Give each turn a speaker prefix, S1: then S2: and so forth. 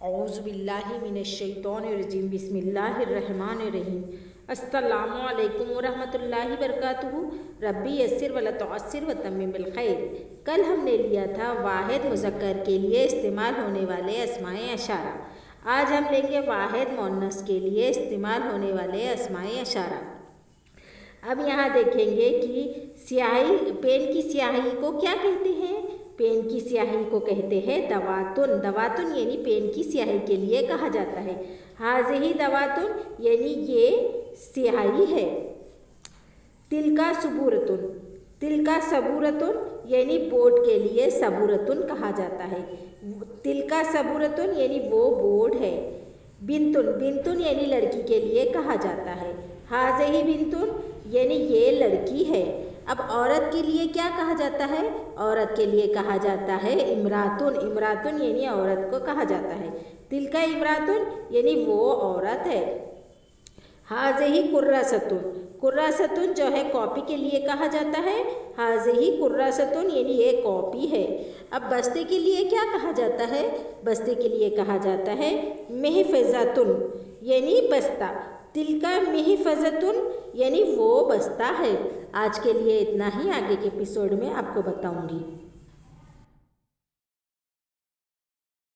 S1: औज़ुबिल्लाहिमिनश्शैतानिर्रजीम बिस्मिल्लाहिर्रहमानिर्रहीम अस्सलामु अलैकुम वरहमतुल्लाहि वबरकातुहू। रब्बी यस्सिर वला तुअस्सिर वतम्मिम बिल खैर। कल हमने लिया था वाहिद मुज़क्कर के लिए इस्तेमाल होने वाले अस्माए अशारा। आज हम लेंगे वाहिद मुअन्नस के लिए इस्तेमाल होने वाले अस्माए अशारा। अब यहाँ देखेंगे कि स्याही, पेन की स्याही को क्या कहते हैं? पेन की स्याही को कहते हैं दवातुन। दवातुन यानी पेन की स्याही के लिए कहा जाता है। हाज़िही दवातुन यानी ये स्याही है। तिलका सबूरतुन, तिलका सबूरतुन यानी बोर्ड के लिए सबूरतुन कहा जाता है। तिलका सबूरतुन यानी वो बोर्ड है। बिंतुन, बिंतुन यानी लड़की के लिए कहा जाता है। हाज़िही बिंतुन यानी ये लड़की है। अब औरत के लिए क्या कहा जाता है? औरत के लिए कहा जाता है इमरातुन। इमरातुन यानी औरत को कहा जाता है। तिलका इमरातुन यानी वो औरत है। हाज़िही कुर्रासतुन, कुर्रासतुन जो है कॉपी के लिए कहा जाता है। हाज़िही कुर्रासतुन यानी ये कॉपी है। अब बस्ते के लिए क्या कहा जाता है? बस्ते के लिए कहा जाता है महफ़ज़तुन यानी बस्ता। तिलका महफ़ज़तुन यानी वो बस्ता है। आज के लिए इतना ही, आगे के एपिसोड में आपको बताऊंगी।